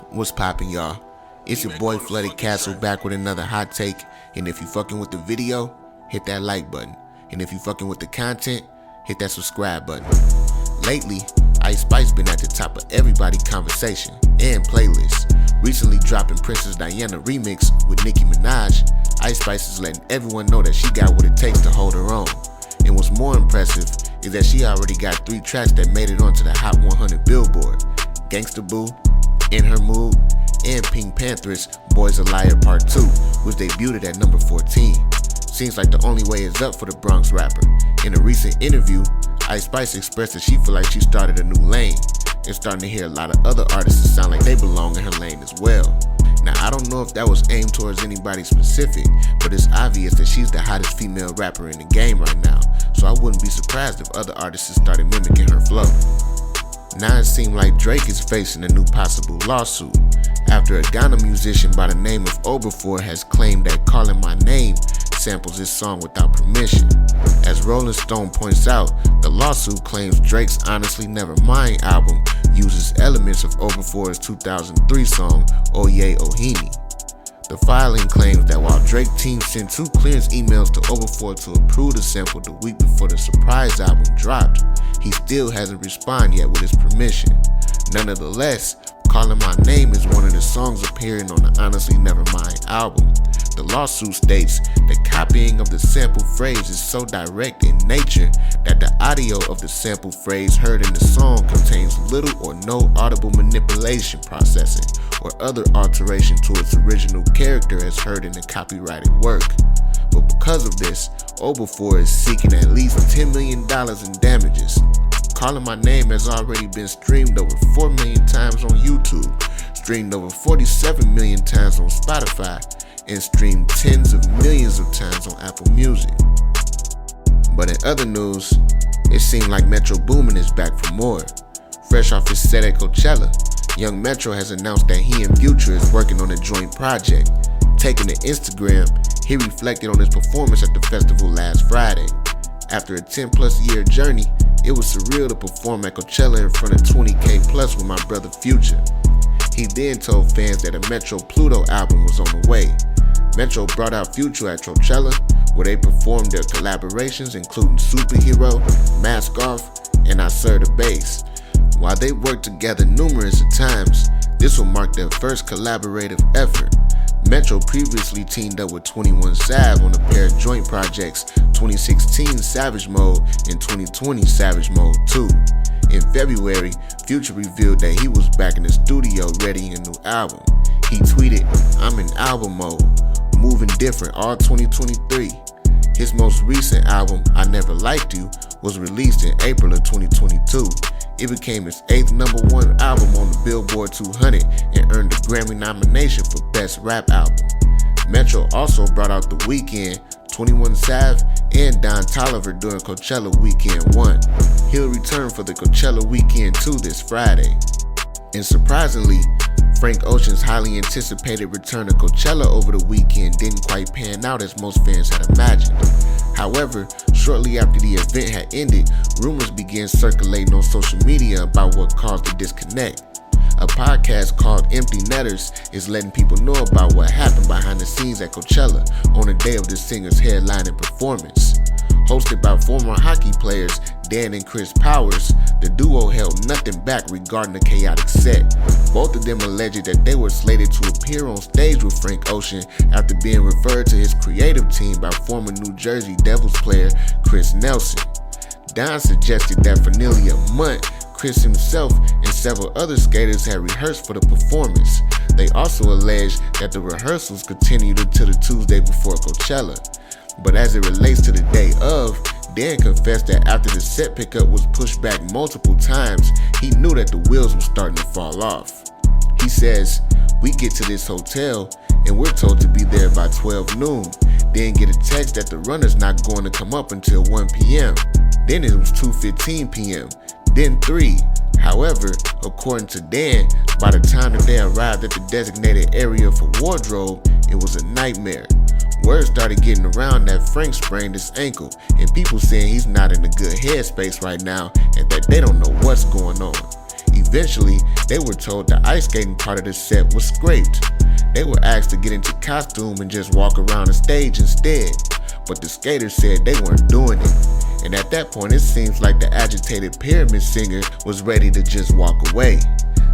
What's poppin', y'all? It's your boy Flooded Castle back with another hot take. And if you fucking with the video, hit that like button. And if you fucking with the content, hit that subscribe button. Lately, Ice Spice been at the top of everybody's conversation and playlist. Recently dropping Princess Diana remix with Nicki Minaj, Ice Spice is letting everyone know that she got what it takes to hold her own. And what's more impressive is that she already got 3 tracks that made it onto the Hot 100 Billboard: Gangsta Boo, In Her Mood, and Pink Panther's Boy's a Liar Part 2, which debuted at number 14. Seems like the only way is up for the Bronx rapper. In a recent interview, Ice Spice expressed that she feel like she started a new lane, and starting to hear a lot of other artists that sound like they belong in her lane as well. Now, I don't know if that was aimed towards anybody specific, but it's obvious that she's the hottest female rapper in the game right now, so I wouldn't be surprised if other artists started mimicking her flow. Now it seems like Drake is facing a new possible lawsuit after a Ghana musician by the name of Oberfour has claimed that Calling My Name samples his song without permission. As Rolling Stone points out, the lawsuit claims Drake's Honestly Nevermind album uses elements of Oberfour's 2003 song Oye Ohini. The filing claims that while Drake team sent 2 clearance emails to Oberfour to approve the sample the week before the surprise album dropped, he still hasn't responded yet with his permission. Nonetheless, Calling My Name is one of the songs appearing on the Honestly Nevermind album. The lawsuit states the copying of the sample phrase is so direct in nature that the audio of the sample phrase heard in the song contains little or no audible manipulation, processing, or other alteration to its original character as heard in the copyrighted work. But because of this, Oberfour is seeking at least $10 million in damages. Calling My Name has already been streamed over 4 million times on YouTube, streamed over 47 million times on Spotify, and streamed tens of millions of times on Apple Music. But in other news, it seemed like Metro Boomin is back for more. Fresh off his set at Coachella, Young Metro has announced that he and Future is working on a joint project. Taking to Instagram, he reflected on his performance at the festival last Friday. After a 10+ year journey, it was surreal to perform at Coachella in front of 20K plus with my brother Future. He then told fans that a Metro Pluto album was on the way. Metro brought out Future at Coachella, where they performed their collaborations including Superhero, Mask Off, and I Serve the Bass. While they worked together numerous times, this will mark their first collaborative effort. Metro previously teamed up with 21 Sav on a pair of joint projects, 2016 Savage Mode and 2020 Savage Mode 2. In February, Future revealed that he was back in the studio readying a new album. He tweeted, "I'm in album mode, moving different all 2023. His most recent album, I Never Liked You, was released in April of 2022. It became his 8th #1 album on the Billboard 200 and earned a Grammy nomination for Best Rap Album." Metro also brought out The Weeknd, 21 Sav, and Don Toliver during Coachella Weekend 1. He'll return for the Coachella Weekend 2 this Friday. And surprisingly, Frank Ocean's highly anticipated return to Coachella over the weekend didn't quite pan out as most fans had imagined. However, shortly after the event had ended, rumors began circulating on social media about what caused the disconnect. A podcast called Empty Netters is letting people know about what happened behind the scenes at Coachella on the day of the singer's headlining performance. Hosted by former hockey players Dan and Chris Powers, the duo held nothing back regarding the chaotic set. Both of them alleged that they were slated to appear on stage with Frank Ocean after being referred to his creative team by former New Jersey Devils player Chris Nelson. Don suggested that for nearly a month, Chris himself and several other skaters had rehearsed for the performance. They also alleged that the rehearsals continued until the Tuesday before Coachella. But as it relates to the day of, Dan confessed that after the set pickup was pushed back multiple times, he knew that the wheels were starting to fall off. He says, "We get to this hotel and we're told to be there by 12 noon, then get a text that the runner's not going to come up until 1 p.m. Then it was 2:15 p.m., then 3. However, according to Dan, by the time that they arrived at the designated area for wardrobe, it was a nightmare. Word started getting around that Frank sprained his ankle, and people saying he's not in a good headspace right now and that they don't know what's going on. Eventually, they were told the ice skating part of the set was scraped. They were asked to get into costume and just walk around the stage instead, but the skaters said they weren't doing it. And at that point, it seems like the agitated Pyramid singer was ready to just walk away.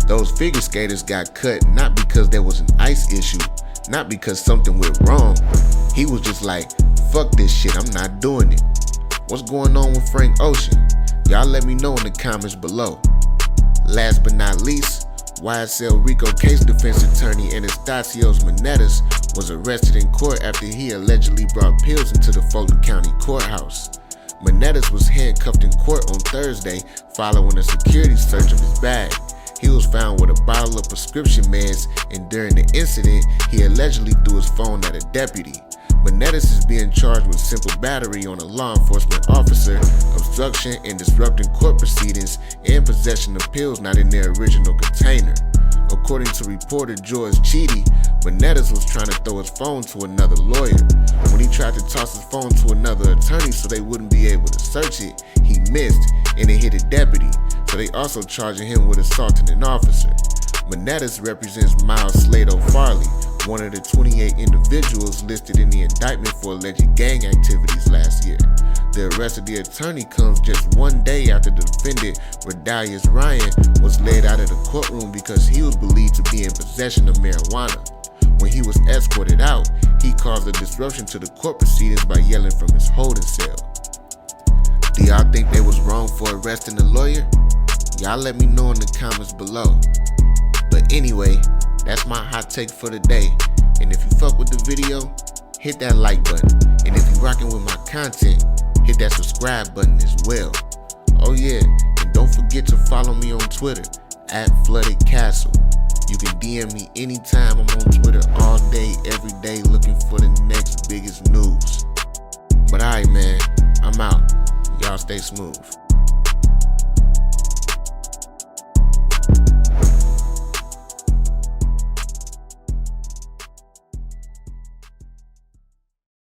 Those figure skaters got cut not because there was an ice issue, not because something went wrong. He was just like, fuck this shit, I'm not doing it. What's going on with Frank Ocean? Y'all let me know in the comments below. Last but not least, YSL RICO case defense attorney Anastasios Manetas was arrested in court after he allegedly brought pills into the Fulton County courthouse. Manetas was handcuffed in court on Thursday following a security search of his bag. He was found with a bottle of prescription meds, and during the incident, he allegedly threw his phone at a deputy. Manetas is being charged with simple battery on a law enforcement officer, obstruction and disrupting court proceedings, and possession of pills not in their original container. According to reporter George Cheedy, Manetas was trying to throw his phone to another lawyer. When he tried to toss his phone to another attorney so they wouldn't be able to search it, he missed and it hit a deputy, so they also charging him with assaulting an officer. Manetas represents Miles Slato Farley, one of the 28 individuals listed in the indictment for alleged gang activities last year. The arrest of the attorney comes just one day after the defendant, Redalius Ryan, was led out of the courtroom because he was believed to be in possession of marijuana. When he was escorted out, he caused a disruption to the court proceedings by yelling from his holding cell. Do y'all think they was wrong for arresting the lawyer? Y'all let me know in the comments below. But anyway, that's my hot take for the day. And if you fuck with the video, hit that like button. And if you rocking with my content, hit that subscribe button as well. Oh yeah, and don't forget to follow me on Twitter @FloodedCastle. You can DM me anytime. I'm on Twitter all day, every day, looking for the next biggest news. But alright man, I'm out. Y'all stay smooth.